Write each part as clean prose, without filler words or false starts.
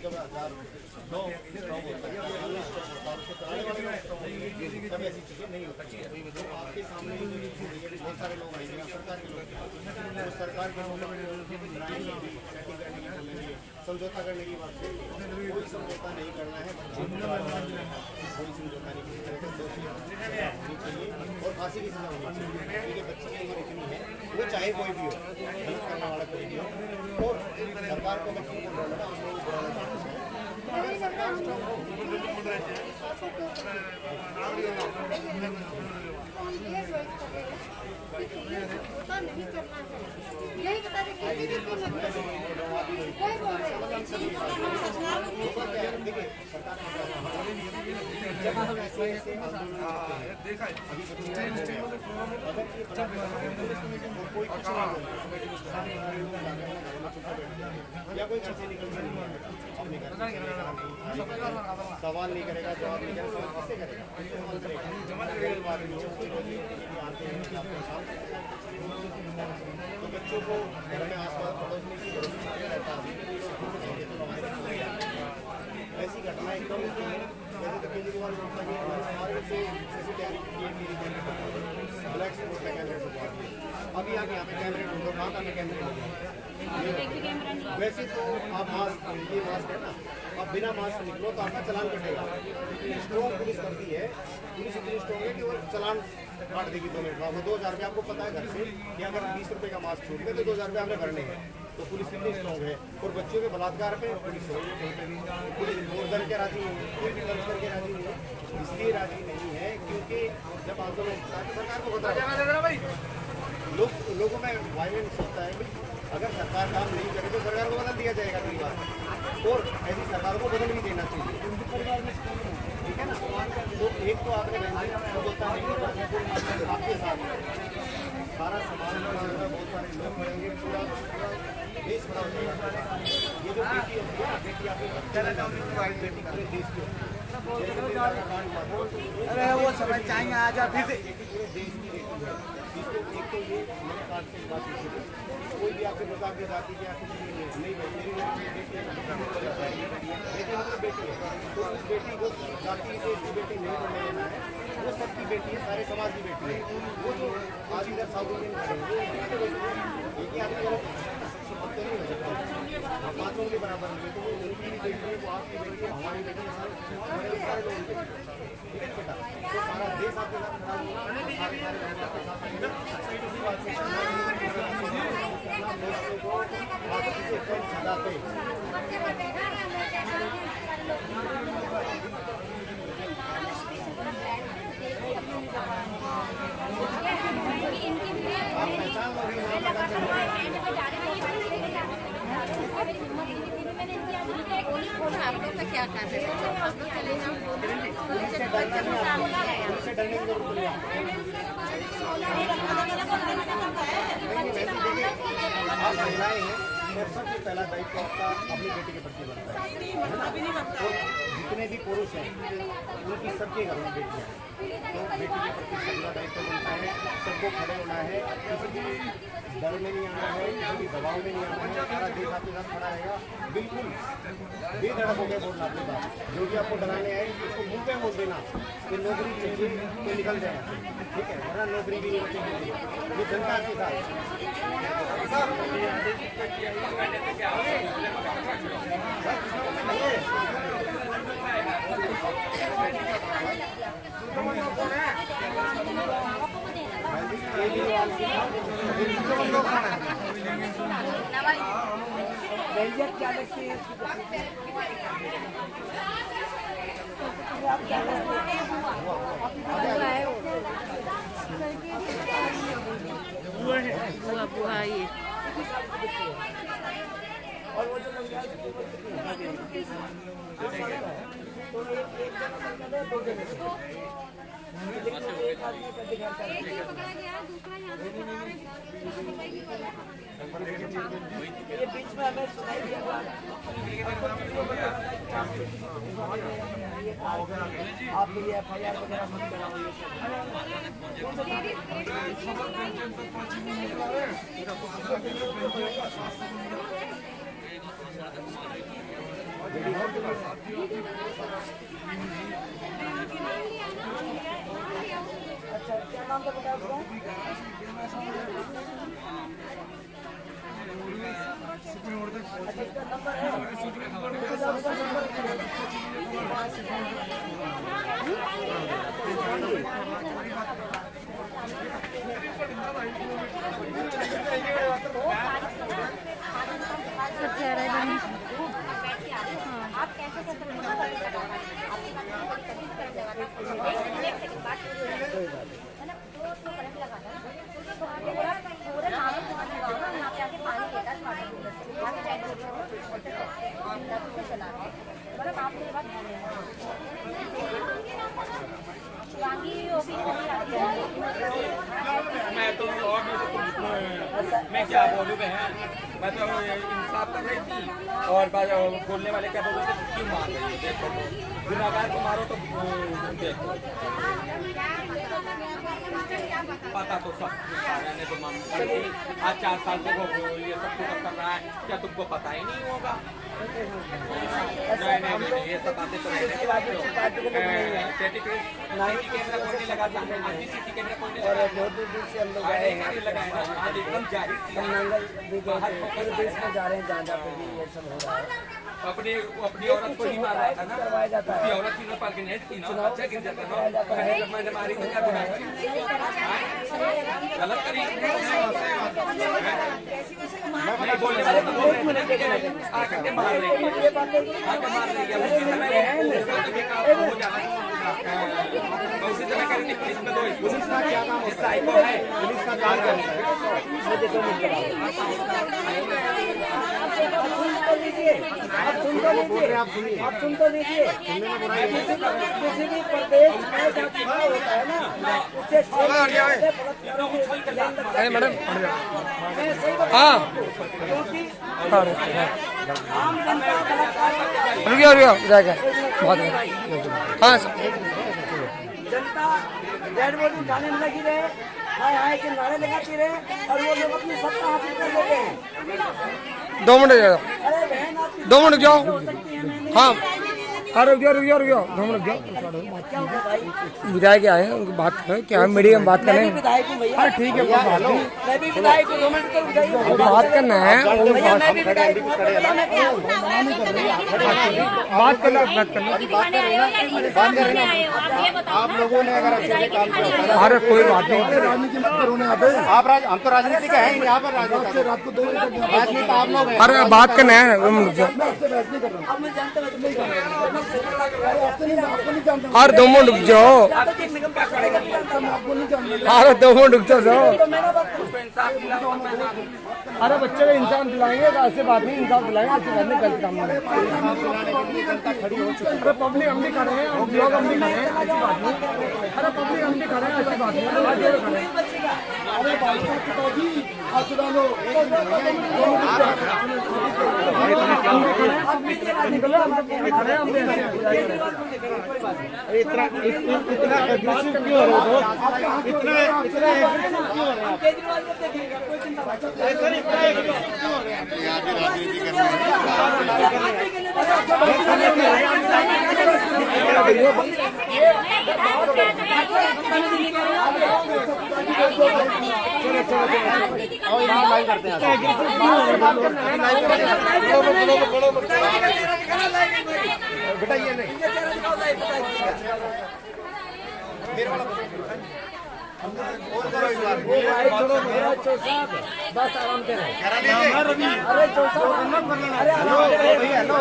जब 1009 स्टॉक होता है तब ऐसी चीज़ें नहीं होती है। तो आपके सामने बहुत सारे लोग आएंगे, सरकार के लोग, तो सरकार के लोग समझौता करने की बात है। कोई समझौता नहीं करना है, कोई समझौता नहीं चाहिए और फांसी की सजा होनी चाहिए, क्योंकि बच्चे की उम्र इतनी है, वो चाहे कोई भी हो, गलत करने वाला कोई भी हो, और सरकार को बच्चों को बोलना हम लोग बोलना चाहते हैं। अगर सरकार यही बता दें या कोई घर से निकलता नहीं सवाल नहीं करेगा, जवाब नहीं करेगा, कैसे करेगा? तो बच्चों को घर में आसपास पड़ोस में ऐसी घटना एकदम होती है। जैसे तो केजरीवाल हमारे से ब्लैक स्पॉट का कैमरे अभी आगे यहाँ पे कैमरे ढूंढो, कहाँ का कैमरे ढूंढो। वैसे तो आप मास्क, ये मास्क है ना, आप बिना मास्क निकलो तो आपका चालान कटेगा। स्ट्रॉन्ग पुलिस करती है, पुलिस इतनी स्ट्रॉन्ग है कि वो चालान काट देगी 2 मिनट में। वो 2000 रुपये आपको पता है घर से कि अगर 20 रुपये का मास्क छूट गए तो 2000 रुपये आपने भरने हैं। तो पुलिस कितनी स्ट्रॉन्ग है। और बच्चों के बलात्कार पे पुलिस दर्ज के राजी नहीं है, कोई भी दर्ज करके राजी नहीं है। इसलिए राजी नहीं है क्योंकि जब आंदोलन सरकार को बता लोगों में वायलेंस होता है। अगर सरकार काम नहीं करे तो सरकार को बदल दिया जाएगा कई बार, और ऐसी सरकार को बदल भी देना चाहिए, ठीक है ना। तो एक तो आपने समझौता नहीं किया, आपके साथ सारा समाज बहुत सारे लोग पड़ेंगे, पूरा देश बड़ा हो जाएगा। ये जो बेटी होती है, बेटी आपकी बेटी पूरे देश की होती है। अरे वो समझ चाहेंगे आ जा फिर पूरे देश की बेटी है। एक तो ये मेरे कार्ड से बात होती है, कोई भी आपके बता के जाती है आपकी नहीं भाई मेरी बेटी है, बेटी मतलब बेटी है। तो उस बेटी को जाति से इसकी बेटी नहीं बनने देना है, वो सबकी बेटी है, सारे समाज की बेटी है। वो जो आज इधर साउथ इंडियन खड़े हैं एक ही आदमी तो नहीं हो सकता, पाँचों के बराबर नहीं है। तो वो उनकी भी बेटी है, वो आपकी बेटी है, हमारी बेटी है, सारे लोगों की बेटी है, ठीक है बेटा। तो सारा देश आपके साथ खड़ा हुआ, आप लोग का क्या कार्य है? आप लोग चले जाओ, आप महिलाएं हैं, सबसे पहला दायित्व आपका अपनी बेटी के प्रति बनता है। और जितने भी पुरुष हैं उनकी सबके घर में बेटियां हैं, तो बेटी के प्रति सबका दायित्व बनता है। सबको खड़े होना है, किसी भी डर में नहीं आना है, किसी भी दबाव में नहीं आना है। सारा देश आपके साथ खड़ा रहेगा, बिल्कुल बेधड़क हो गया बोलना अपने बात। जो भी आपको डराने आए उसको मुँह पे बोल देना कि नौकरी चाहिए तो निकल जाए, ठीक है, वरना नौकरी भी नहीं बचेगी। ये जनता के साथ क्या लगती है बुआ ये और वो जो एक आदमी का दिखा ये बीच में हमें सुनाई दिया आप ये FIR वगैरह मत कराओ। अच्छा क्या नाम था बेटा उसका? अच्छा इसका नंबर है? आप कैसे मैं क्या बोलूँ बहन, मैं तो इंसाफ कर रही थी और बोलने वाले क्या बोलते थे क्यों मार रही है, देखो गुनाहगार को मारो तो देखो पता तो सब ने तो आज 4 साल से वो ये सब कुछ कर रहा है, क्या तुमको पता ही नहीं होगा? नहीं ये सब बातें तो सिटी कैमरा कोई नहीं लगाता, सिटी कैमरा कोई नहीं लगाता, बहुत दूर से हम लोग आए हैं, आज एकदम जाहिर नंगल पूरे देश में जा रहे हैं, जहाँ जहाँ पे भी ये सब हो रहा है। अपनी औरत को ही मार रहा था ना, करवाया जाता है। उसकी औरत की प्रेग्नेंट थी ना, बच्चा गिर जाता ना, मैंने मारी तो क्या गुनाह करी? गलत करी नहीं बोलने वाले तो बोल रहे आकर के मार रही है, आकर मार रही है, उसी समय हो जाना उसी समय करेंगे पुलिस में दो पुलिस का क्या काम है? साइको है, पुलिस का काम करना है। आप सुन तो लीजिए किसी भी प्रदेश में जहाँ चुनाव होता है ना, उससे मैडम हाँ रुकिए जाएगा बहुत हाँ सर जनता डेड बॉडी उठाने में लगी रहे, हाय हाय के नारे लगाती रहे और वो लोग अपनी सत्ता हासिल कर लेते हैं। 2 मिनट जाओ, अरे बहन आपकी 2 मिनट जाओ, हो सकती है, मैंने हाँ रुक जाओ 2 मिनट जाओ, क्या होगा भाई? विधायक आए हैं उनकी बात करें, क्या मीडिया में बात मैं भी करें? विधायक हूँ भैया, हाँ ठीक है बात मैं भी विधायक हूँ, 2 मिनट तो रुक जाइए बात करना है, भैया, मैं भी विधायक हूँ, आपको पता मैं क्या हूँ? बात करना आप लोगों ने अगर अच्छे से काम किया होता अरे कोई बात नहीं, आप हम तो राजनीति के हैं, यहाँ पर राजनीति आप लोग हैं। अरे बात करना है, 2 मिनट जाओ, अब मैं जानता हूँ नहीं कर अरे 2 मिनट रुक जाओ, अरे 2 मिनट रुक जाओ, अरे बच्चे को इंसान दिलाएंगे, ऐसे बात नहीं, इंसान दिलाएंगे, ऐसे बात नहीं, गलत काम नहीं। अरे पब्लिक हम भी खड़े हैं, हम लोग हम भी खड़े हैं, ऐसी बात नहीं, अरे पब्लिक हम भी खड़े हैं, ऐसी बात नहीं, अरे इतना एग्रेसिव क्यों हो रहे हो? इतना एग्रेसिव क्यों हो रहे हैं? केजरीवाल को देखिएगा, कोई चिंता मत करो। ऐसा नहीं, इतना एग्रेसिव क्यों हो रहे हैं? यहाँ पे राजनीति करना और यहाँ लाइन करते हैं, बेटा ये नहीं मेरे वाला और करो इस बार बस आराम से रहे। रवि अरे चौसा अरे भैया लो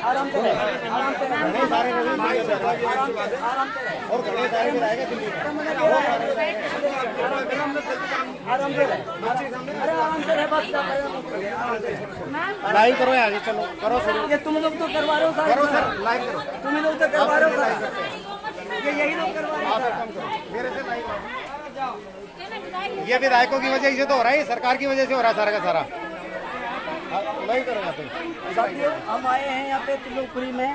आराम से रहे, आराम से रहे, घने सारे रवि आराम से रहे, और घने सारे भी रहेगा दिल्ली में आराम से रहे, अरे आराम से रहे, बस लाइव करो आगे, चलो करो शुरू, ये तुम लोग तो करवा रहे हो करो साहब, सर लाइव करो, तुम लोग तो करवा रहे हो साहब, ये यही लोग करवा रहे आप हैं। एक काम करो मेरे से लाइव आओ। ये विधायकों की वजह से तो हो रहा है, सरकार की वजह से हो रहा है सारा का सारा, लाइव करो यहाँ पे। साथियों हम आए हैं यहाँ पे त्रिलोकपुरी में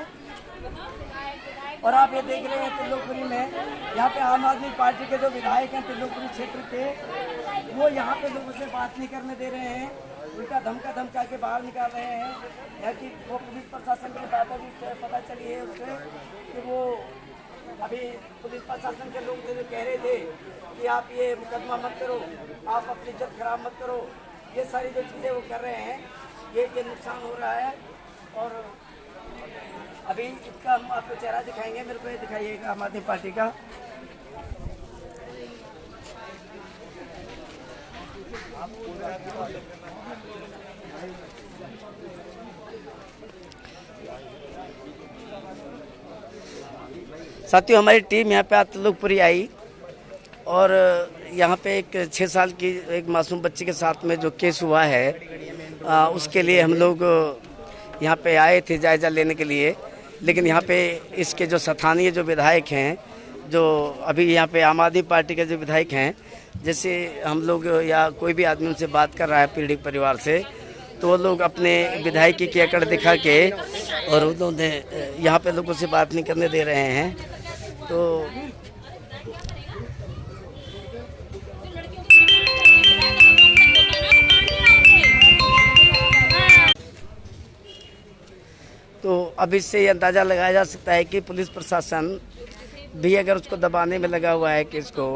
और आप ये देख रहे हैं त्रिलोकपुरी में यहाँ पे आम आदमी पार्टी के जो विधायक हैं त्रिलोकपुरी क्षेत्र के, वो यहाँ पे लोगों से बात नहीं करने दे रहे हैं, उल्टा धमका के बाहर निकाल रहे हैं, या कि वो पुलिस प्रशासन के साथ बात अभी पता चली है उससे कि वो अभी पुलिस प्रशासन के लोग थे जो कह रहे थे कि आप ये मुकदमा मत करो, आप अपनी इज्जत खराब मत करो, ये सारी जो चीज़ें वो कर रहे हैं, ये नुकसान हो रहा है। और अभी इसका हम आपको चेहरा दिखाएंगे, मेरे को ये दिखाइएगा आम आदमी पार्टी का। साथियों, हमारी टीम यहाँ पे आतलुकपुरी आई और यहाँ पे एक 6 साल की एक मासूम बच्ची के साथ में जो केस हुआ है उसके लिए हम लोग यहाँ पे आए थे जायज़ा लेने के लिए। लेकिन यहाँ पे इसके जो स्थानीय जो विधायक हैं, जो अभी यहाँ पे आम आदमी पार्टी के जो विधायक हैं, जैसे हम लोग या कोई भी आदमी उनसे बात कर रहा है पीड़ित परिवार से, तो वो लोग अपने विधायकी की अकड़ दिखा के और उन्होंने यहाँ पे लोगों से बात नहीं करने दे रहे हैं। तो अब इससे ये अंदाज़ा लगाया जा सकता है कि पुलिस प्रशासन भी अगर उसको दबाने में लगा हुआ है केस को।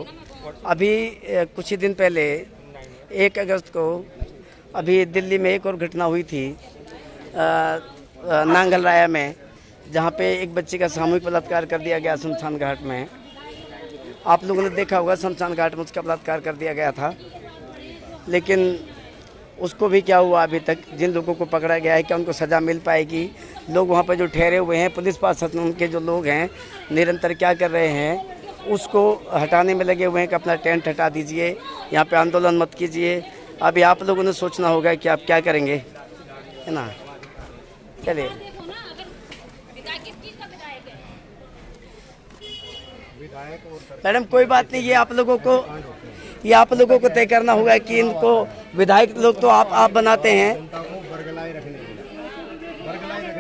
अभी कुछ ही दिन पहले 1 अगस्त को अभी दिल्ली में एक और घटना हुई थी नांगल राया में, जहाँ पे एक बच्चे का सामूहिक बलात्कार कर दिया गया शमशान घाट में। आप लोगों ने देखा होगा, शमशान घाट में उसका बलात्कार कर दिया गया था। लेकिन उसको भी क्या हुआ, अभी तक जिन लोगों को पकड़ा गया है क्या उनको सज़ा मिल पाएगी? लोग वहाँ पर जो ठहरे हुए हैं, पुलिस प्रशासन के जो लोग हैं निरंतर क्या कर रहे हैं, उसको हटाने में लगे हुए हैं कि अपना टेंट हटा दीजिए, यहाँ पे आंदोलन मत कीजिए। अभी आप लोगों ने सोचना होगा कि आप क्या करेंगे, है ना। चलिए, मैडम कोई बात नहीं, ये आप लोगों को तय करना होगा कि इनको विधायक लोग तो आप बनाते हैं। बरगलाए रखने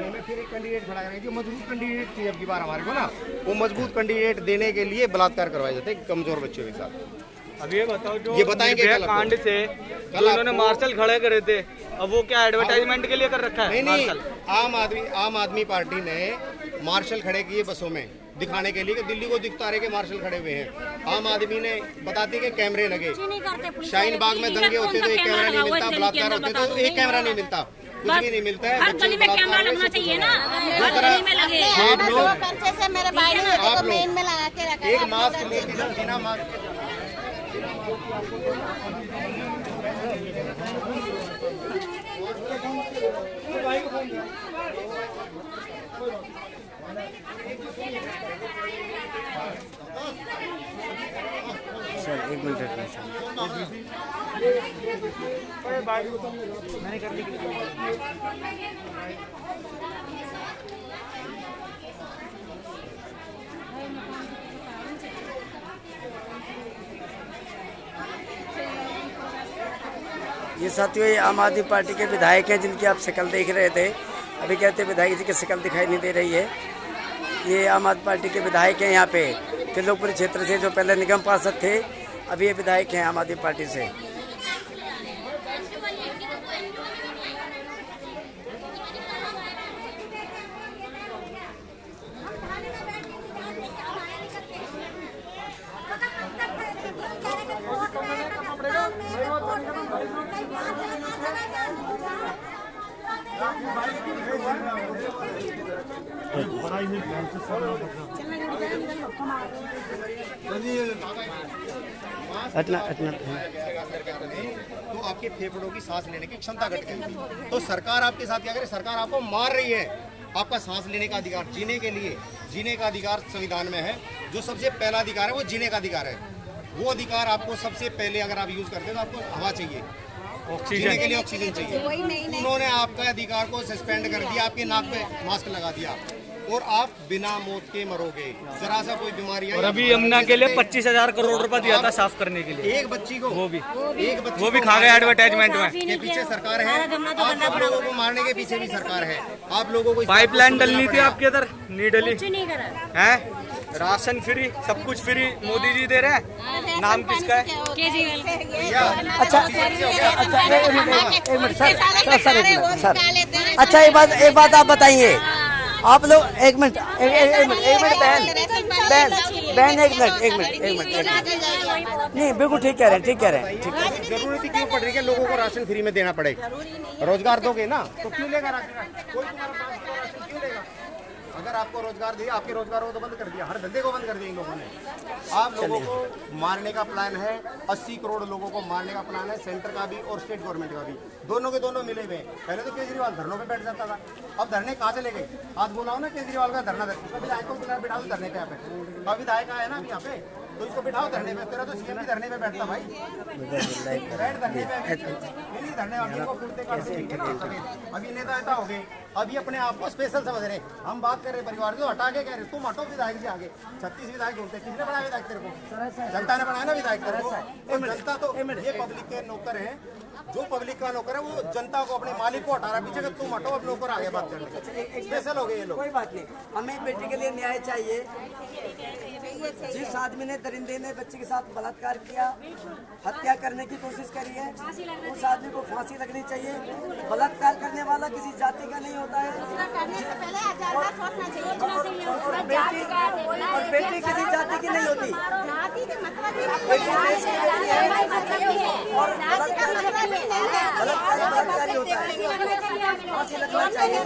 में फिर एक कैंडिडेट खड़ा करेंगे जो मजबूत कैंडिडेट थी अब की बार हमारे को ना, वो मजबूत कैंडिडेट देने के लिए बलात्कार करवाए जाते हैं कमजोर बच्चों के साथ। अब ये बताओ, जो ये बताएंगे कांड से जो उन्होंने मार्शल खड़े करे थे, अब वो क्या एडवर्टाइजमेंट के लिए कर रखा है? नहीं, आम आदमी पार्टी ने मार्शल खड़े किए बसों में दिखाने के लिए कि दिल्ली को दिखता रहे कि मार्शल खड़े हुए हैं। आम आदमी ने बताती कि कैमरे लगे, शाहीन बाग में दंगे होते तो एक कैमरा नहीं मिलता, बलात्कार होते तो एक कैमरा नहीं मिलता, कुछ भी नहीं मिलता है। हर गली में कैमरा लगना चाहिए ना, हर गली में लगे। आप लोग आप एक मास्क लेके बिना मास्क सर 1 मिनट मैंने कर ली। ये साथियों, ये आम आदमी पार्टी के विधायक हैं जिनकी आप शक्ल देख रहे थे। अभी कहते हैं विधायक जी की शक्ल दिखाई नहीं दे रही है। ये आम आदमी पार्टी के विधायक हैं यहाँ पे त्रिलोकपुरी क्षेत्र से, जो पहले निगम पार्षद थे, अभी ये विधायक हैं आम आदमी पार्टी से। तो आपके फेफड़ों की सांस लेने की क्षमता घट गई। तो सरकार आपके साथ क्या करे? सरकार आपको मार रही है। आपका सांस लेने का अधिकार, जीने का अधिकार संविधान में है। जो सबसे पहला अधिकार है वो जीने का अधिकार है। वो अधिकार आपको सबसे पहले अगर आप यूज करते हैं तो आपको हवा चाहिए, जीने के लिए ऑक्सीजन चाहिए। उन्होंने आपका अधिकार को सस्पेंड कर दिया, आपके नाक पे मास्क लगा दिया और आप बिना मौत के मरोगे। जरा सा कोई बीमारी और अभी यमुना के लिए 25,000 करोड़ रुपए दिया था साफ करने के लिए। एक बच्ची को वो भी खा गए एडवर्टाइजमेंट में। के पीछे सरकार है, आप सब लोगों को मारने के पीछे भी सरकार है। आप लोगों को पाइपलाइन डलनी थी आपके इधर, नहीं डली नहीं करा है। राशन फ्री, सब कुछ फ्री मोदी जी दे रहे हैं। नाम किसका है? अच्छा, एक बात आप बताइए, आप लोग एक मिनट बहन एक मिनट नहीं बिल्कुल ठीक कह रहे हैं ठीक जरूरत क्यों पड़ रही है लोगों को राशन फ्री में देना पड़ेगा? रोजगार दोगे ना तो क्यों लेगा राशन? कोई तुम्हारा राशन क्यों लेगा? अगर आपको रोजगार दिया, आपके रोजगार को तो बंद कर दिया, हर धंधे को बंद कर दिया इन लोगों ने। आप लोगों को मारने का प्लान है, 80 करोड़ लोगों को मारने का प्लान है, सेंटर का भी और स्टेट गवर्नमेंट का भी, दोनों के दोनों मिले हुए। पहले तो केजरीवाल धरनों पे बैठ जाता था, अब धरने कहाँ चले गए? आज बोला ना केजरीवाल का धरना विधायक को बिठाओ धरने पे, यहाँ पे अब विधायक आया ना यहाँ पे, तो इसको बिठाओ धरने पे। तेरा तो सीएम भी धरने पे बैठता भाई, बैठ धरने पे, धरने वाले को पूछते अभी नेता हो गए, अभी अपने आप को स्पेशल समझ रहे। हम बात कर रहे परिवार को हटा के कह रहे तुम हटो विधायक जी आगे। 36 विधायक ढूंढते, किसने बनाया विधायक तेरे को? जनता ने बनाया ना विधायक तेरे को। जनता तो ये पब्लिक के नौकर है, जो पब्लिक का नौकर है वो जनता को अपने मालिक को हटा रहा पीछे, तुम हटो अब नौकर आगे बात करने। स्पेशल हो गए ये लोग। कोई बात नहीं, हमें बेटी के लिए न्याय चाहिए। जिस आदमी ने दरिंदे ने बच्चे के साथ बलात्कार किया, हत्या करने की कोशिश करी है, उस आदमी को फांसी लगनी चाहिए। बलात्कार करने वाला किसी जाति का नहीं होता है और बेटी किसी जाति की नहीं होती। बेटी देश की बेटी है और बलात्कारी होता है, फांसी लगना चाहिए।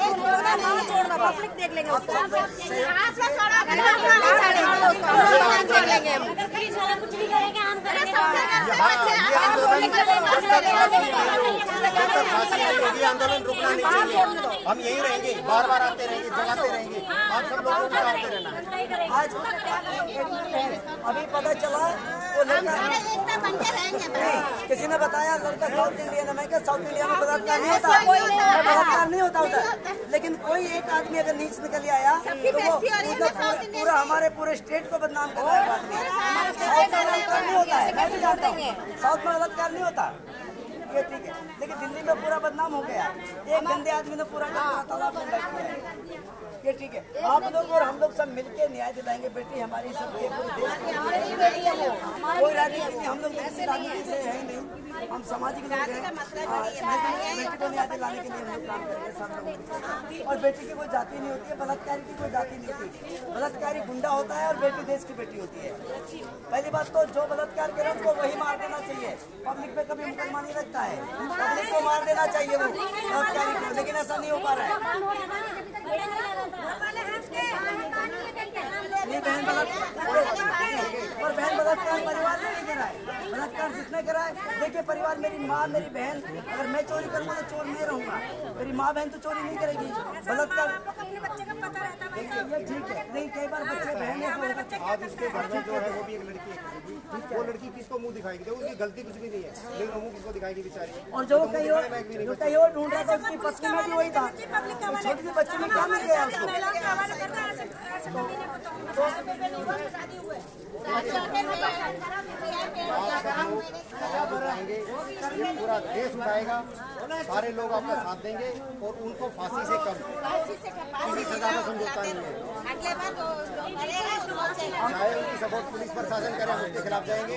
कुछ नहीं करेंगे हम आंदोलन रुकना नहीं चाहिए। हम यही रहेंगे, बार बार आते रहेंगे, जगाते रहेंगे, आप सब लोगों को आते रहना है। आज अभी पता चला वो लड़का किसी ने बताया लड़का साउथ इंडियन में, क्या साउथ इंडिया में बलात्कार नहीं होता, बलात्कार नहीं होता उधर। लेकिन कोई एक आदमी अगर नीच निकल आया तो वो पूरा हमारे पूरे स्टेट को बदनाम कर रहा है। साउथ में बलात्कार नहीं होता है, मैं भी जानता हूँ साउथ में बलात्कार नहीं होता, ये ठीक है। लेकिन दिल्ली में पूरा बदनाम हो गया, एक गंदे आदमी ने पूरा तालाब में लग गया, ये ठीक है। आप लोग और हम लोग सब मिलके न्याय दिलाएंगे। बेटी हमारी सब पूरे देश की कोई राजनीति नहीं, हम लोग ऐसे राजनीति से है ही नहीं, हम सामाजिक लोग हैं। बेटी को न्याय दिलाने के लिए हम लोग काम करेंगे सब लोग। और बेटी की कोई जाति नहीं होती है, बलात्कारी की कोई जाति नहीं होती। बलात्कारी गुंडा होता है और बेटी देश की बेटी होती है। पहली बात तो जो बलात्कार करे उनको वही मार देना चाहिए। पब्लिक पे कभी मुकदमा नहीं लगता है, पब्लिक को मार देना चाहिए वो बलात्कारी को, लेकिन ऐसा नहीं हो पा रहा है। नहीं बहन और बहन बलात्कार परिवार ने नहीं करा है, बलात्कार जिसने करा है। देखिए परिवार, मेरी माँ मेरी बहन, अगर मैं चोरी करूँगा तो चोर नहीं रहूँगा, मेरी माँ बहन तो चोरी नहीं करेगी। बलात्कार ठीक है, नहीं कई बार बच्चे बहन आज उसके घर में जो है वो भी एक लड़की है, वो लड़की किसको मुंह दिखाएगी? देखो उसकी गलती कुछ भी नहीं है, लेकिन मुंह किसको दिखाएगी बेचारी? और जो कहीं और ढूंढ रहा था उसकी पत्नी में भी वही था, छोटी सी बच्ची में क्या मिल गया उसको? पूरा देश उठाएगा, सारे लोग आपका साथ देंगे और उनको फांसी से कम किसी सजा में समझौता नहीं है। चाहे उनकी सपोर्ट पुलिस प्रशासन करे, हम उसके खिलाफ जाएंगे।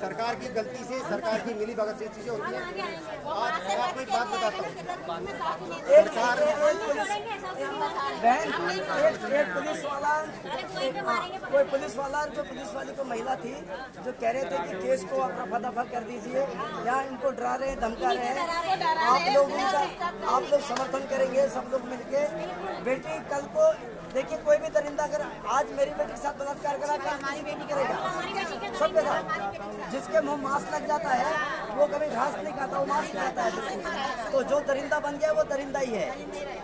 सरकार की गलती से, सरकार की मिली भगत से चीजें होती हैं। आज मैं आपको एक बात बताता हूँ, सरकार एक पुलिस वाला, कोई पुलिस वाला, जो पुलिस वाली को महिला थी जो कह रहे थे कि केस को रफा दफा कर दीजिए, यहाँ इनको डरा रहे हैं, धमका रहे हैं। आप लोग समर्थन करेंगे सब लोग मिलके। बेटी कल को देखिए, कोई भी दरिंदा अगर आज मेरी बेटी के साथ बलात्कार करा, कल मेरी बेटी करेगा सबके साथ। जिसके मुंह मांस लग जाता है वो कभी घास नहीं खाता, वो मांस खाता है। तो जो दरिंदा बन गया वो दरिंदा ही है,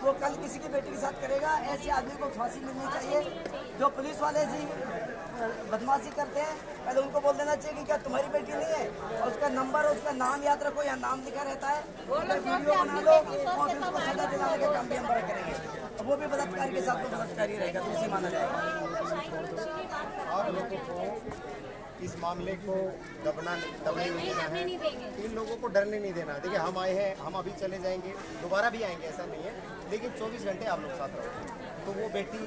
वो कल किसी की बेटी के साथ करेगा। ऐसे आदमी को फांसी मिलनी चाहिए। जो पुलिस वाले जी बदमाशी करते हैं, पहले उनको बोल देना चाहिए कि क्या तुम्हारी बेटी नहीं है, और उसका नंबर और उसका नाम याद रखो, या नाम लिखा रहता है, वीडियो बना लो और फिर उसको सजा दिलाने का काम भी हम बड़ा करेंगे। वो भी बलात्कार के साथ तो बलात्कारी रहेगा, तो उसे माना जाएगा। आप लोगों को इस मामले को दबने नहीं देना है, इन लोगों को डरने नहीं देना। देखिए हम आए हैं, हम अभी चले जाएंगे, दोबारा भी आएंगे, ऐसा नहीं है, लेकिन 24 घंटे आप लोग साथ रहो। तो वो बेटी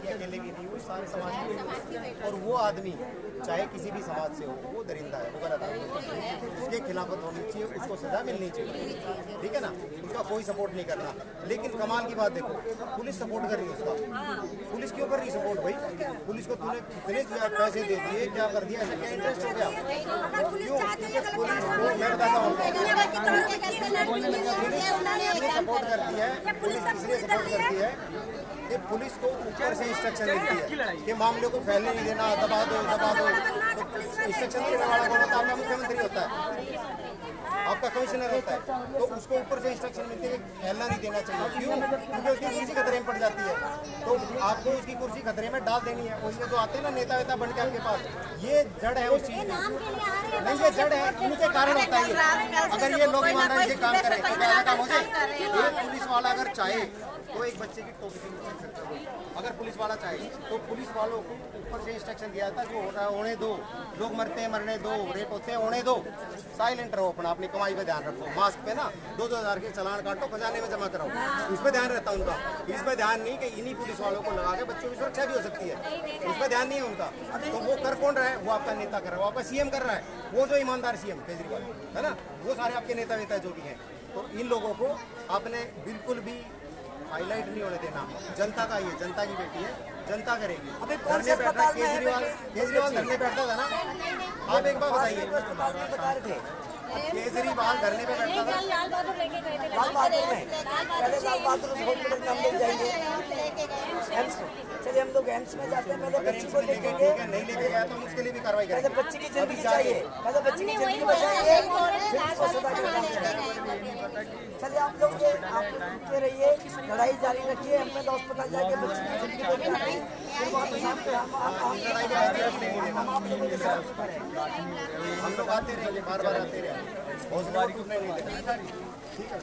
अकेले की नहीं, वो सारे समाज की बेटी है। और वो आदमी चाहे किसी भी समाज से हो, वो दरिंदा है, वो गलत है, उसके खिलाफत होनी चाहिए, उसको सजा मिलनी चाहिए, ठीक है ना, उसका कोई सपोर्ट नहीं करना। लेकिन कमाल की बात देखो, पुलिस सपोर्ट कर रही है उसका। पुलिस क्यों कर रही सपोर्ट भाई? पुलिस को तूने कितने पैसे दे दिए, क्या कर दिया, क्या इंटरेस्ट हो गया? क्यों? क्योंकि पुलिस को मैं बताता हूँ, पुलिस सपोर्ट करती है, पुलिस इसलिए सपोर्ट करती है कि पुलिस को ऊपर से इंस्ट्रक्शन मिलती है कि मामले को फैलने नहीं देना, दबा दो दबा दो। तो इंस्ट्रक्शन देने वाला कौन होता है? आपका मुख्यमंत्री होता है, आपका कमिश्नर होता है, तो उसको ऊपर से इंस्ट्रक्शन मिलती है कि फैलना नहीं देना चाहिए। क्यों? क्योंकि उसकी कुर्सी खतरे में पड़ जाती है, तो आपको उसकी कुर्सी खतरे में डाल देनी है। उसमें जो आते हैं ना नेता वेता बन के आपके पास, ये जड़ है उस चीज नहीं, ये जड़ है, इनके कारण होता है ये। अगर ये लोग ईमानदारी से काम करें तो क्या काम हो जाए? एक पुलिस वाला अगर चाहे तो एक बच्चे की टोपी से निकल सकता है। अगर पुलिस वाला चाहे तो पुलिस वालों को ऊपर से इंस्ट्रक्शन दिया था, जो हो रहा है होने दो, लोग मरते हैं मरने दो, रेप होते हैं होने दो, साइलेंट रहो, अपना अपनी कमाई पे ध्यान रखो, मास्क पे ना 2-2 हज़ार के चालान काटो, खजाने में जमा कराओ, इस पर ध्यान रहता है उनका। इस पर ध्यान नहीं कि इन्हीं पुलिस वालों को लगा के बच्चों की सुरक्षा भी हो सकती है, इस पर ध्यान नहीं है उनका। तो वो कर कौन रहा है? वो आपका नेता कर रहा है, वो आपका सीएम कर रहा है, वो जो ईमानदार सीएम केजरीवाल है ना, वो सारे आपके नेता वेता जो भी हैं। तो इन लोगों को आपने बिल्कुल भी हाईलाइट नहीं होने देना। जनता का, ये जनता की बेटी है, जनता करेगी। धरने बैठा केजरीवाल धरने बैठता था ना, आप एक बार बताइए, केजरीवाल धरने पे बैठता था लाल बहादुर लेके गए थे, लाल बहादुर में पहले लाल बहादुर हॉस्पिटल में हम लोग जाएंगे एम्स में। चलिए हम लोग एम्स में जाते हैं, पहले बच्ची को देखेंगे, नहीं लेके गया तो उसके लिए भी कार्रवाई पहले करेंगे। बच्ची की जिंदगी चाहिए, पहले बच्ची की जिंदगी बचाएंगे, फिर उसको सदा के काम करेंगे। चलिए आप लोग के रहिए, लड़ाई जारी रखिए, अहमद हॉस्पिटल जाके बच्ची की जिंदगी देख आते हैं, फिर वहाँ पे आप लोगों के साथ करेंगे। हम लोग आते रहेंगे, बार बार आते रहेंगे, हौसला टूटने नहीं देना, ठीक है?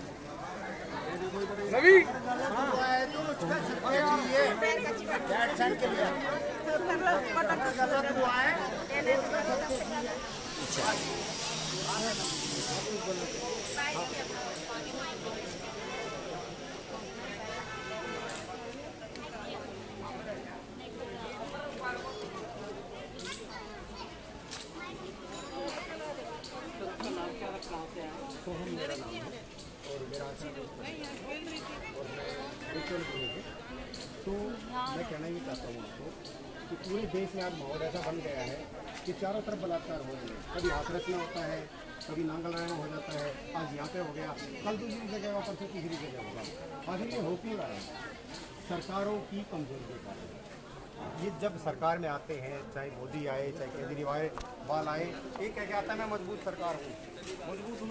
रवि तो मैं कहना ये चाहता हूँ आपको कि पूरे देश में आज माहौल ऐसा बन गया है कि चारों तरफ बलात्कार हो रहे हैं। कभी हाथरस में होता है, कभी नांगल राय में हो जाता है, आज यहाँ पे हो गया, कल दूसरी जगह होगा, परसों तीसरी जगह होगा। आखिर ये हो क्यों रहा है? सरकारों की कमजोरी के कारण। ये जब सरकार में आते हैं, चाहे मोदी आए, चाहे केजरीवाल आए, एक कह के आता है मैं मजबूत सरकार हूँ, मजबूत हूँ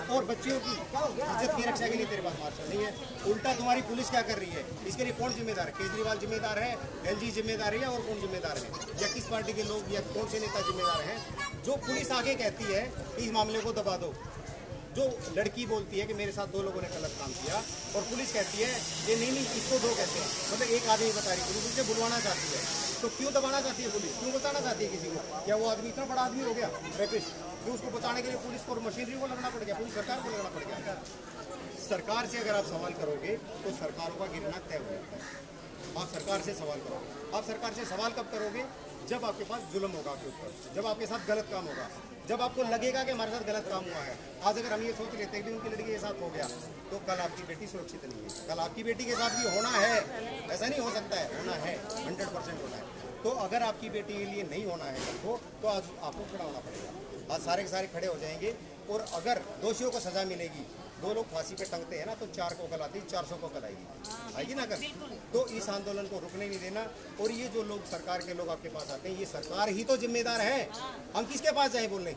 और बच्चियों की इज्जत की रक्षा के लिए तेरे पास मार्शल नहीं है। उल्टा तुम्हारी पुलिस क्या कर रही है? इसके लिए कौन जिम्मेदार है? केजरीवाल जिम्मेदार है, एलजी जिम्मेदार है, और कौन जिम्मेदार है? या किस पार्टी के लोग या कौन से नेता जिम्मेदार हैं? जो पुलिस आगे कहती है कि इस मामले को दबा दो, जो लड़की बोलती है कि मेरे साथ 2 लोगों ने गलत काम किया, और पुलिस कहती है ये नहीं इसको 2 कहते हैं, मतलब एक आदमी बता रही, पुलिस उसे बुलवाना चाहती है। तो क्यों दबाना चाहती है पुलिस? क्यों बताना चाहती है किसी को? क्या वो आदमी इतना बड़ा आदमी हो गया रेपिस्ट, तो उसको बचाने के लिए पुलिस को मशीनरी को लगना पड़ गया, पूरी सरकार को लगना पड़ गया? सरकार से अगर आप सवाल करोगे तो सरकारों का गिरना तय हो जाता है। आप सरकार से सवाल करो। आप सरकार से सवाल कब करोगे? जब आपके पास जुल्म होगा आपके ऊपर, जब आपके साथ गलत काम होगा, जब आपको लगेगा कि हमारे साथ गलत काम हुआ है। आज अगर हम ये सोच लेते हैं कि उनकी लड़की के साथ हो गया, तो कल आपकी बेटी सुरक्षित नहीं है, कल आपकी बेटी के साथ भी होना है। ऐसा नहीं हो सकता है, होना है, 100% होना है। तो अगर आपकी बेटी के लिए नहीं होना है तो आज आपको खड़ा होना पड़ेगा। आज सारे के सारे खड़े हो जाएंगे, और अगर दोषियों को सजा मिलेगी, 2 लोग फांसी पे टंगते हैं ना, तो 4 को कल आती, 400 को कल आएगी ना कर। तो इस आंदोलन को रुकने नहीं देना। और ये जो लोग सरकार के लोग आपके पास आते हैं, ये सरकार ही तो जिम्मेदार है। हम किसके पास जाए बोलने?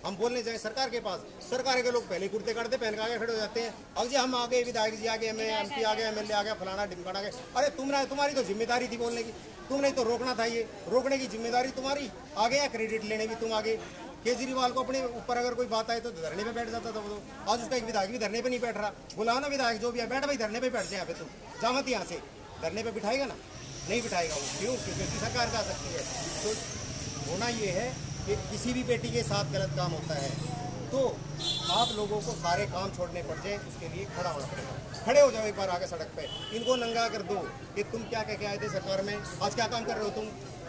हम बोलने जाए सरकार के पास। सरकार के लोग पहले कुर्ते काटते पहन के आगे खड़े हो जाते हैं। अब जी हम आगे, विधायक जी आगे, MP आ गया, MLA आ गया, फलाना ढिमकाना आ गया। अरे तुम्हारी तो जिम्मेदारी थी बोलने की, तुमने तो रोकना था। ये रोकने की जिम्मेदारी तुम्हारी। आ गया क्रेडिट लेने भी तुम आगे, केजरीवाल को अपने ऊपर अगर कोई बात आए तो धरने पे बैठ जाता था वो। आज उसका एक विधायक भी धरने पे नहीं बैठ रहा। बुलाओ ना विधायक जो भी है, बैठ भाई धरने पे बैठ जाए। यहाँ पे तुम जा मत यहाँ से, धरने पे बिठाएगा ना? नहीं बिठाएगा वो। क्यों? क्योंकि सरकार जा सकती है। तो होना ये है कि किसी भी बेटी के साथ गलत काम होता है तो आप लोगों को सारे काम छोड़ने पड़ जाए, उसके लिए खड़ा होना पड़ेगा। खड़े हो जाओ एक बार आगे सड़क पे, इनको नंगा कर दो कि तुम क्या कह के आए थे सरकार में, आज क्या काम कर रहे हो तुम।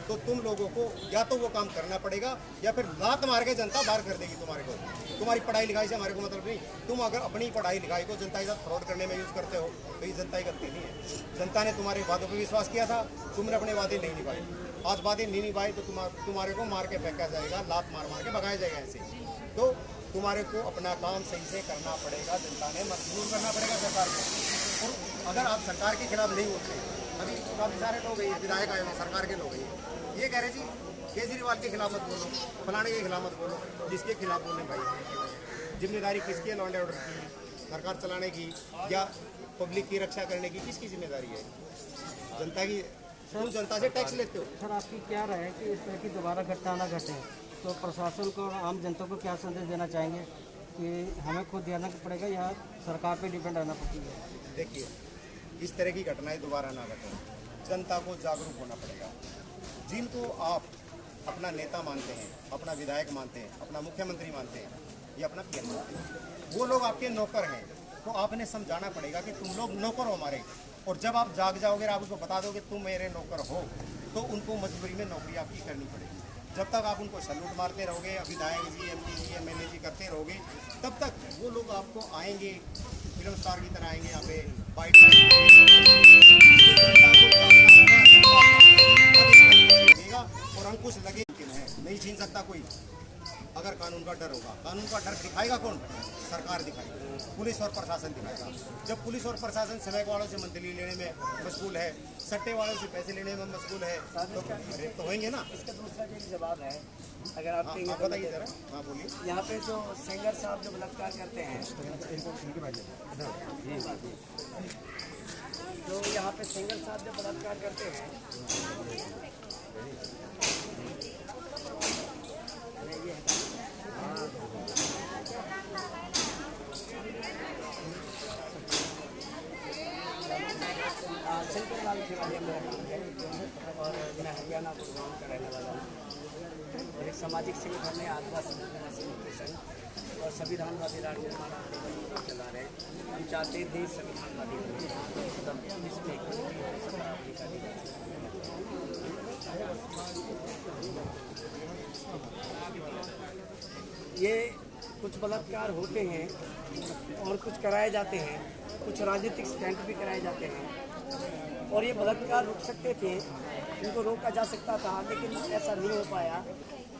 तो तुम लोगों को या तो वो काम करना पड़ेगा या फिर लात मार के जनता बाहर कर देगी तुम्हारे को। तुम्हारी पढ़ाई लिखाई से हमारे को मतलब नहीं। तुम अगर अपनी पढ़ाई लिखाई को जनता के साथ फ्रॉड करने में यूज़ करते हो तो ये जनता ही गलती नहीं है। जनता ने तुम्हारे वादों पर विश्वास किया था, तुमने अपने वादे नहीं निभाए। आज वादे नहीं निभाए तो तुम्हारे को मार के फेंका जाएगा, लात मार मार के भगाया जाएगा ऐसे। तो तुम्हारे को अपना काम सही से करना पड़ेगा, जनता ने मजबूर करना पड़ेगा सरकार को। और अगर आप सरकार के खिलाफ नहीं होते, अभी काफ़ी सारे लोग विधायक आए हुए सरकार के लोग ये कह रहे जी केजरीवाल के खिलाफ मत बोलो, फलाने के खिलाफ मत बोलो। जिसके खिलाफ बोलने भाई, जिम्मेदारी किसकी है? लॉ एंड ऑर्डर की, सरकार चलाने की या पब्लिक की रक्षा करने की? किसकी जिम्मेदारी है? जनता की। तुम जनता से टैक्स लेते हो। सर आपकी क्या राय है कि इस तरह की दोबारा घटना न घटे, तो प्रशासन को और आम जनता को क्या संदेश देना चाहेंगे कि हमें खुद ध्यान रखना पड़ेगा या सरकार पे डिपेंड रहना पड़ती है? देखिए, इस तरह की घटनाएं दोबारा ना घटें, जनता को जागरूक होना पड़ेगा। जिनको आप अपना नेता मानते हैं, अपना विधायक मानते हैं, अपना मुख्यमंत्री मानते हैं या अपना पीएम मानते हैं, वो लोग आपके नौकर हैं। तो आपने समझाना पड़ेगा कि तुम लोग नौकर हो हमारे। और जब आप जाग जाओगे, आप उसको बता दोगे तुम मेरे नौकर हो, तो उनको मजबूरी में नौकरी आपकी करनी पड़ेगी। जब तक आप उनको सैल्यूट मारते रहोगे, विधायक जी, एमपी जी, एमएलए जी करते रहोगे, तब तक वो लोग आपको आएंगे, फिल्म स्टार की तरह आएंगे यहाँ पे बाइट और अंकुश लगे नहीं छीन सकता कोई। अगर कानून का डर होगा, कानून का डर दिखाएगा कौन? सरकार दिखाएगी, पुलिस और प्रशासन दिखाएगा। जब पुलिस और प्रशासन समय वालों से मंथली लेने में मशगूल है, सट्टे वालों से पैसे लेने में मशगूल है, तो होंगे ना। इसका दूसरा जो जवाब है, अगर आप कहेंगे आप बताइए जरा। हाँ बोलिए। यहाँ पे जो सिंगर साहब जो बलात्कार करते हैं, जो यहाँ पे सिंगर साहब जो बलात्कार करते हैं, सिंगर लाल खिवाड़िया मेरा नाम है और मैं हरियाणा गुड़गांव का रहने वाला हूँ। और एक सामाजिक संगठन है आदिवासी संघ और संविधानवादी राज्य निर्माण आंदोलन चला रहे हैं। हम चाहते हैं देश संविधानवादी बने, इसमें ये कुछ बलात्कार होते हैं और कुछ कराए जाते हैं, कुछ राजनीतिक स्टैंड भी कराए जाते हैं और ये बलात्कार रुक सकते थे, इनको रोका जा सकता था, लेकिन ऐसा नहीं हो पाया।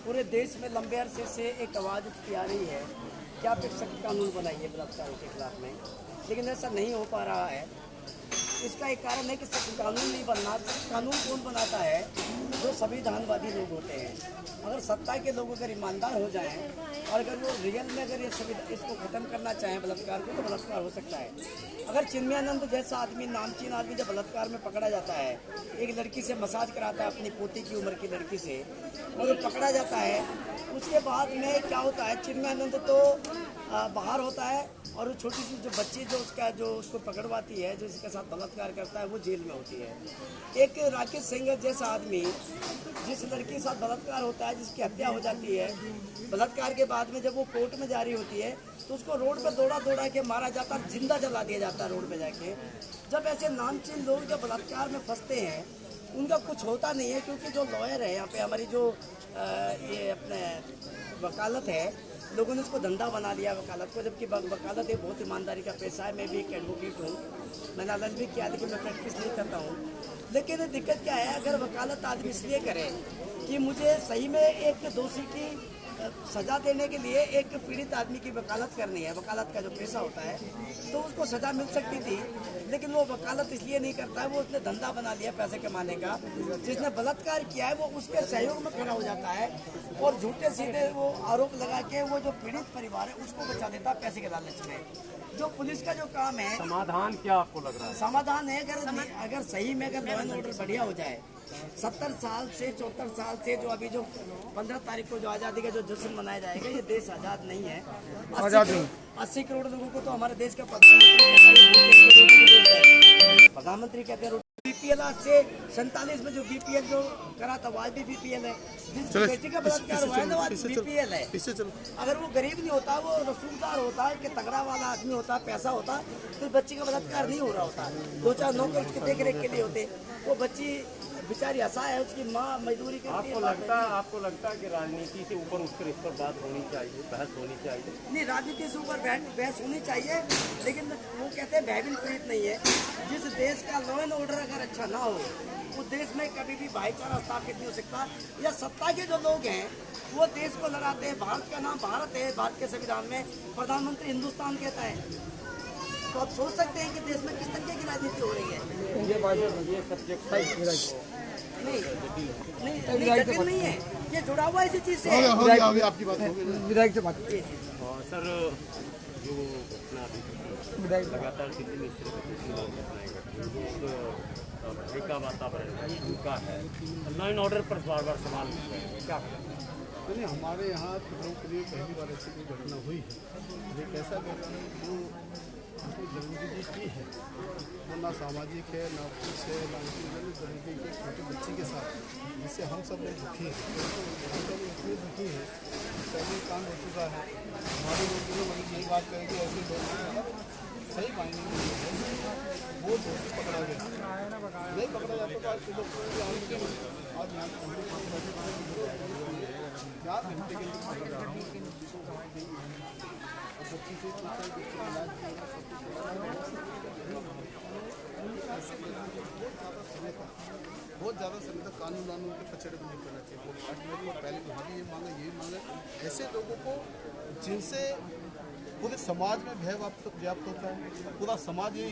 पूरे देश में लंबे अरसे से एक आवाज़ उठती आ रही है कि आप एक सख्त कानून बनाइए बलात्कारों के खिलाफ में, लेकिन ऐसा नहीं हो पा रहा है। इसका एक कारण है कि सख्त कानून नहीं बनना। सख्त कानून कौन बनाता है? जो संविधानवादी लोग होते हैं। अगर सत्ता के लोग अगर ईमानदार हो जाएं और अगर वो रियल में अगर ये इसको ख़त्म करना चाहें बलात्कार को, तो बलात्कार हो सकता है। अगर चिन्मयानंद जैसा आदमी, नामचीन आदमी जब बलात्कार में पकड़ा जाता है, एक लड़की से मसाज कराता है अपनी पोती की उम्र की लड़की से, और जब पकड़ा जाता है उसके बाद में क्या होता है, चिन्मयानंद तो बाहर होता है और वो छोटी सी जो बच्ची जो उसको पकड़वाती है, जो इसके साथ बलात्कार करता है, वो जेल में होती है। एक राकेश सिंह जैसा आदमी जिस लड़की के साथ बलात्कार होता है, जिसकी हत्या हो जाती है, बलात्कार के बाद में जब वो कोर्ट में जा रही होती है तो उसको रोड पे दौड़ा के मारा जाता है, जिंदा जला दिया जाता है रोड पे जाके। जब ऐसे नामचीन लोग जब बलात्कार में फंसते हैं, उनका कुछ होता नहीं है, क्योंकि जो लॉयर है यहाँ पे हमारी जो ये अपने वकालत है, लोगों ने उसको धंधा बना लिया वकालत को, जबकि वकालत एक बहुत ईमानदारी का पेशा है। मैं भी एक एडवोकेट हूँ, मैंने आनंद भी किया, लेकिन मैं प्रैक्टिस नहीं करता हूँ। लेकिन दिक्कत क्या है, अगर वकालत आदमी इसलिए करे कि मुझे सही में एक दोषी की सज़ा देने के लिए एक पीड़ित आदमी की वकालत करनी है, वकालत का जो पैसा होता है, तो उसको सज़ा मिल सकती थी, लेकिन वो वकालत इसलिए नहीं करता है, वो उसने धंधा बना लिया पैसे कमाने का। जिसने बलात्कार किया है वो उसके सहयोग में खड़ा हो जाता है और झूठे सीधे वो आरोप लगा के वो जो पीड़ित परिवार है उसको बचा देता है पैसे के लालच में। जो पुलिस का जो काम है, समाधान क्या आपको लग रहा है? समाधान है अगर सही में अगर लॉ एंड ऑर्डर बढ़िया हो जाए, 70 साल से 74 साल से जो अभी जो 15 तारीख को जो आज़ादी का जो जश्न मनाया जाएगा, ये देश आज़ाद नहीं है। 80 करोड़ लोगों को तो हमारे देश का प्रधानमंत्री कहते हैं। बीपीएल आज से 47 में जो बीपीएल जो करा था, आज भी बीपीएल है। जिस बेटी का बलात्कार हुआ है ना, आज बीपीएल है। अगर वो गरीब नहीं होता, वो रसूखदार होता है कि तगड़ा वाला आदमी होता, पैसा होता, तो बच्ची का बलात्कार नहीं हो रहा होता। 2-4 नौकर उसके देख रेख के लिए होते। वो बच्ची बेचारी असहाय है, उसकी माँ मजदूरी करती है। आपको लगता है कि राजनीति से ऊपर उठकर इस पर बात होनी चाहिए, बहस होनी चाहिए? नहीं, राजनीति से ऊपर बहस होनी चाहिए, लेकिन वो कहते हैं भयभीत प्रीत नहीं है। जिस देश का लॉ एंड ऑर्डर अगर अच्छा ना हो, उस देश में कभी भी भाईचारा स्थापित नहीं हो सकता। या सत्ता के जो लोग हैं वो देश को लड़ाते हैं। भारत का नाम भारत है, भारत के संविधान में प्रधानमंत्री हिंदुस्तान कहता है। तो आप सोच सकते हैं कि देश में किस तरीके की राजनीति हो रही है। ये सब्जेक्ट नहीं, जटिल नहीं है, ये जुड़ा हुआ इसी चीज से। आपकी बात होगी विधायक से बात। सर, जो घटना लगातार दिल्ली में इस तरह की घटनाएं भय का वातावरण उनका है, लॉ एंड ऑर्डर पर बार बार सवाल क्या नहीं, हमारे यहाँ लोकप्रिय पहली बार ऐसी कोई घटना हुई है। ये कैसा घटना है जो जरूरी की है, वो ना सामाजिक है, ना कुछ है, ना जरूरी के छोटे बच्चे के साथ, जिससे हम सब लोग दुखी हैं। हम सब इतने दुखी हैं, पहले काम हो चुका है। हमारे लोग मतलब यही बात करें कि ऐसे लोग सही मायने में वो दोषी पकड़ा गया, नहीं पकड़ा जाता तो आज लोग आज यहाँ 4 घंटे के लिए बच्ची से बहुत ज़्यादा समय तक कानून वानून के पछड़े को नहीं करना चाहिए। पहले वहाँ भी ये मांगा, ऐसे लोगों को जिनसे पूरे समाज में भय व्याप्त होता है। पूरा समाज ये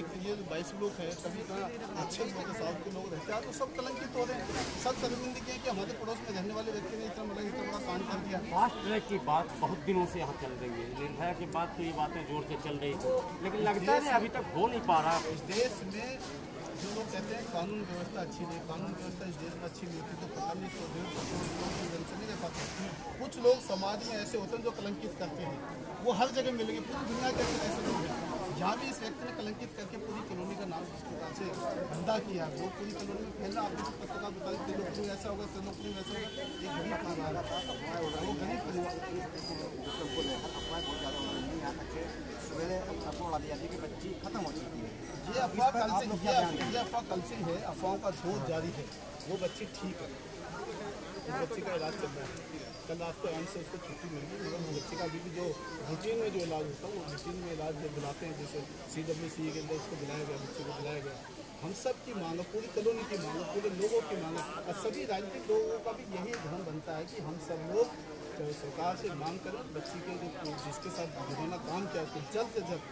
22 लोग हैं, कभी कहाँ अच्छे लोग 100 के लोग रहते हैं, तो सब कलंकित हो रहे हैं। सब शर्मिंदगी है कि हमारे पड़ोस में रहने वाले व्यक्ति ने इतना बड़ा कांड कर दिया। फास्ट ट्रैक की बात बहुत दिनों से यहाँ चल रही है। निर्भया के बाद तो ये बातें जोर से चल रही थी, लेकिन लगता है अभी तक हो नहीं पा रहा। इस देश में जो लोग कहते हैं कानून व्यवस्था अच्छी नहीं, कानून व्यवस्था इस देश में अच्छी नहीं होती, तो पता नहीं 100 लोग नहीं रह पाते। कुछ लोग समाज में ऐसे होते हैं जो कलंकित करते हैं, वो हर जगह मिलेंगे। पूरी दुनिया के अंदर ऐसे लोग हैं। जहाँ भी इस व्यक्ति ने कलंकित करके पूरी कॉलोनी का नाम जिस प्रकार से गंदा किया, वो पूरी कॉलोनी में फैलना। आपको पत्रकार बताया त्रिलोकपुरी ऐसा होगा, त्रिलोकपुरी वैसा होगा। एक गरीब परिवार, वो गरीब परिवार बच्ची खत्म हो चुकी है। ये अफवाह कल से है, अफवाहों का जोर जारी है। वो बच्ची ठीक है, उस बच्ची का इलाज चल रहा है। कल रात को एम्स से उसको छुट्टी मिली, मगर वो बच्चे का अभी भी जो रूटीन में जो इलाज होता है, वो रूटीन में इलाज जब बुलाते हैं, जैसे CWC के अंदर उसको बुलाया गया, बच्चे को बुलाया गया। हम सब की मांग, पूरी कॉलोनी की मांग, पूरे लोगों की मांग, और सभी राजनीतिक लोगों का भी यही धर्म बनता है कि हम सब लोग सरकार से मांग करें, बच्ची के जिसके साथ घिनौना काम किया उसको जल्द से जल्द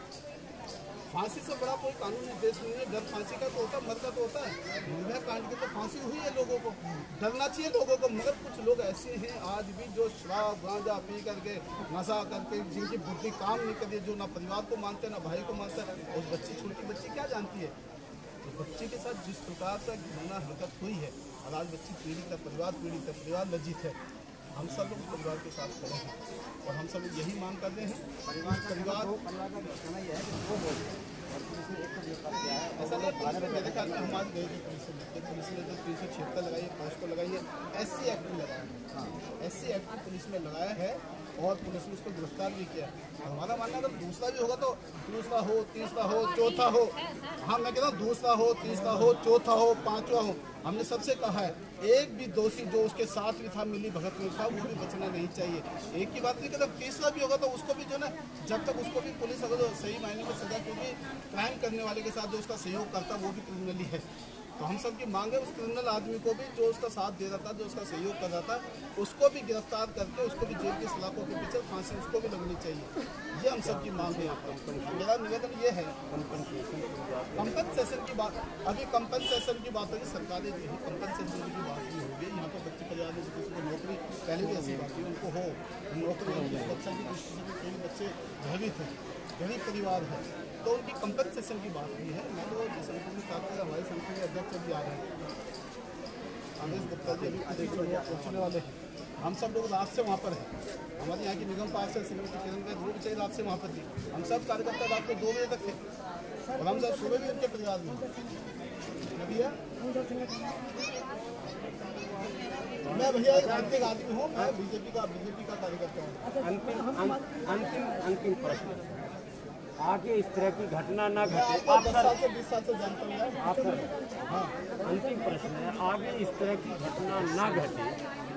फांसी से बड़ा कोई कानून इस देश में नहीं है। डर फांसी का तो होता है, मर का तो होता है। निर्भया कांड की तो फांसी हुई है, लोगों को डरना चाहिए लोगों को। मगर कुछ लोग ऐसे हैं आज भी जो शराब गांजा पी करके, नशा करके, जिनकी बुद्धि काम नहीं करती, जो ना परिवार को मानते ना भाई को मानते हैं। उस बच्ची, छोटी बच्ची क्या जानती है? तो बच्चे के साथ जिस प्रकार से घिनौना हरकत हुई है, और आज बच्ची पीड़ित है, परिवार पीड़ित है, परिवार लज्जित है। हम सब लोग परिवार के साथ खड़े हैं और हम सब लोग यही मांग करते हैं। परिवार का कहना यह है कि वो बोले ऐसा नहीं, मेरे ख्याल में हम आज गए थे पुलिस ने जो 376 लगाई है, पोस्ट को लगाई है, SC एक्ट में लगाया है। SC एक्ट पुलिस में लगाया है और पुलिस ने उसको गिरफ्तार भी किया। हमारा मानना अगर दूसरा भी होगा तो दूसरा हो, तीसरा हो, चौथा हो, हाँ मैं कहता हूँ दूसरा हो, तीसरा हो, चौथा हो, पांचवा हो। हमने सबसे कहा है एक भी दोषी जो उसके साथ भी था, मिली भगत में था, वो भी बचना नहीं चाहिए। एक की बात नहीं कहता, तीसरा भी होगा तो उसको भी जो ना, जब तक उसको भी पुलिस अगर सही मायने में सजा, क्योंकि क्राइम करने वाले के साथ जो उसका सहयोग करता वो भी क्रिमिनली है। तो हम सब की मांग है उस क्रिमिनल आदमी को भी, जो उसका साथ दे रहा था, जो उसका सहयोग कर रहा था, उसको भी गिरफ्तार करके उसको भी जेल की सलाखों के पीछे फांसी उसको भी लगनी चाहिए। ये हम सब की मांग है। यहाँ पर मेरा निवेदन ये है, कंपनसेशन की बात, अभी कंपनसेशन की बात होगी, सरकार ने यही कंपनसेशन की बात भी होगी। यहाँ पर बच्चे परिवार में किसी को नौकरी, पहले भी ऐसी बात है, उनको हो नौकरी, बच्चा की दृष्टि से कोई बच्चे भयभीत है, गरीब परिवार है, तो उनकी कंपनसेशन की बात भी है। मैं तो जिस संगठन में हमारे संगठन के अध्यक्ष भी आ रहे हैं, आदेश गुप्ता जी अभी पहुँचने वाले हैं। हम सब लोग रात से वहाँ पर हैं। हमारे यहाँ की निगम पास से श्रीमती किरण का धूप चाहिए रात से वहाँ पर थी। हम सब कार्यकर्ता रात को 2 बजे तक थे और हम सब सुबह भी उनके परिवार में भैया मैं भैया एक राजनीतिक आदमी हूँ, मैं बीजेपी का कार्यकर्ता हूँ। अंतिम प्रश्न, आगे इस तरह की घटना ना घटे। आप 10 साल से 20 साल से जानता हूँ यार। आप सर, हाँ, अंतिम प्रश्न है, आगे इस तरह की घटना ना घटे,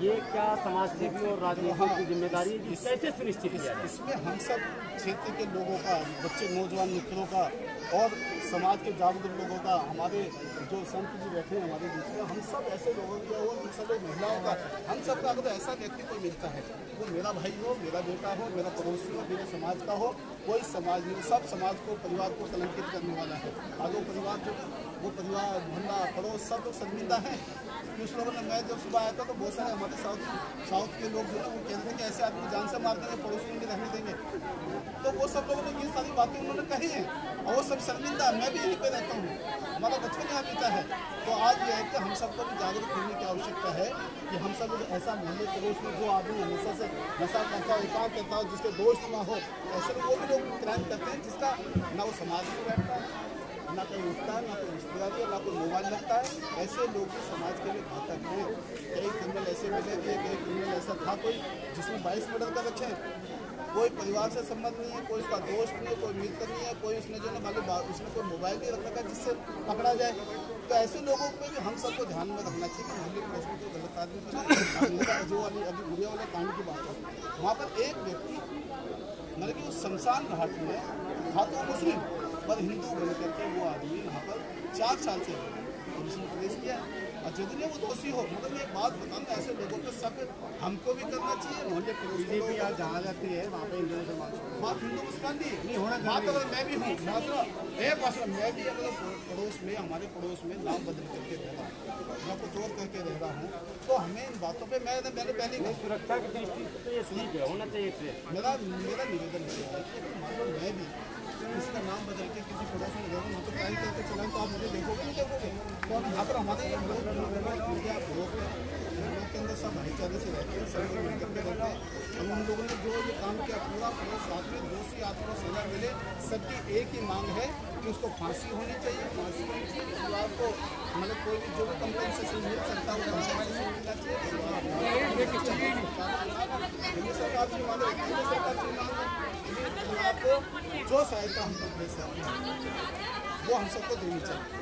ये क्या समाज सेवी और राजनीतिक की जिम्मेदारी है, कैसे सुनिश्चित किया जाए? इसमें हम सब क्षेत्र के लोगों का, बच्चे नौजवान मित्रों का और समाज के जागरूक लोगों का, हमारे जो संत जी बैठे हैं हमारे बीच में, हम सब ऐसे लोगों का और सब महिलाओं का, हम सब का अगर ऐसा व्यक्ति कोई मिलता है, वो मेरा भाई हो, मेरा बेटा हो, मेरा पड़ोसी हो, मेरे समाज का हो, कोई समाज नहीं, सब समाज को, परिवार को कलंकित करने वाला है। आज वो परिवार जो वो परिवार, मोहल्ला, पड़ोस सब लोग शर्मिंदा हैं। कुछ लोगों ने, मैं जब सुबह आया था तो बहुत सारे हमारे साउथ के लोग जो है वो कहते हैं कि ऐसे आदमी जान से मार देंगे, पड़ोसी नहीं रहने देंगे। तो वो सब लोगों ने ये सारी बातें उन्होंने कही हैं और वो सब शर्मिंदा। मैं भी यहीं पे रहता हूँ, हमारा बचपन यहाँ बीता है। तो आज ये है कि हम सबको भी जागरूक होने की आवश्यकता है कि हम सब ऐसा मोहल्ले पड़ोस में जो आदमी हमेशा से नशा करता हो, एकांत करता हो, जिसके दोस्त ना हो, ऐसे वो भी लोग क्राइम करते हैं जिसका ना वो समाज में बैठता है, ना कोई उठता है, ना कोई रिश्तेदार है, ना कोई मोबाइल लगता है। ऐसे लोग भी समाज के लिए घातक हैं। कई क्रिमिनल ऐसे मिले थे, कई क्रिमिनल ऐसा था कोई जिसने 22 मर्डर कर रखे हैं। कोई परिवार से संबंध नहीं है, कोई उसका दोस्त नहीं है, कोई मित्र नहीं है, कोई उसने जो ना उसने कोई मोबाइल नहीं रख रखा जिससे पकड़ा जाए। तो ऐसे लोगों पे भी हम सबको ध्यान में रखना चाहिए कि मोहल्ले पड़ोस में जो गलत आदमी बना, जो वाली अभी गुड़िया वाले कांड की बात है, वहाँ पर एक व्यक्ति मतलब कि उस शमशान घाट में था तो मुस्लिम पर हिंदू बन करके वो आदमी यहाँ पर 4 साल से पुलिस ने प्रवेश किया है। और यदि वो दोषी हो, मतलब ये बात बताना, ऐसे लोगों पर शक हमको भी करना चाहिए। मोहल्ले पड़ोस में यार जहाँ जाती है वहाँ पे हिंदू मुसलमान, बात हिंदू मुसलमान नहीं होना बात। अगर मैं भी हूँ मैं भी अगर पड़ोस में, हमारे पड़ोस में नाम बदल करके रह रहा हूँ या कुछ और करके रह रहा हूँ, तो हमें इन बातों पर मैंने पहले सुरक्षा की दृष्टि से तो ये ठीक है, होना चाहिए। मेरा निवेदन है कि मान लो मैं भी किसी का नाम बदल के किसी पड़ोस में गया हूँ तो क्राइम करके चलाऊँ तो आप मुझे देखोगे नहीं देखोगे? तो हम यहाँ पर हमारे लोग के अंदर सब भाईचारे से रहते हैं, सब लोग मिलकर के रहते हैं। हम उन लोगों ने जो ये काम किया पूरा पड़ोस साथ में, दोषी आदमी को सजा मिले, सबकी एक ही मांग है कि उसको फांसी होनी चाहिए। फांसी होनी चाहिए, परिवार को मतलब कोई भी जो भी कंपनसेशन मिल सकता है वो कंपनसेशन मिलना चाहिए। सरकार की मांग है, सरकार की मांग है परिवार को जो सहायता हम लोग दे सकते हैं वो हम सबको देनी चाहिए।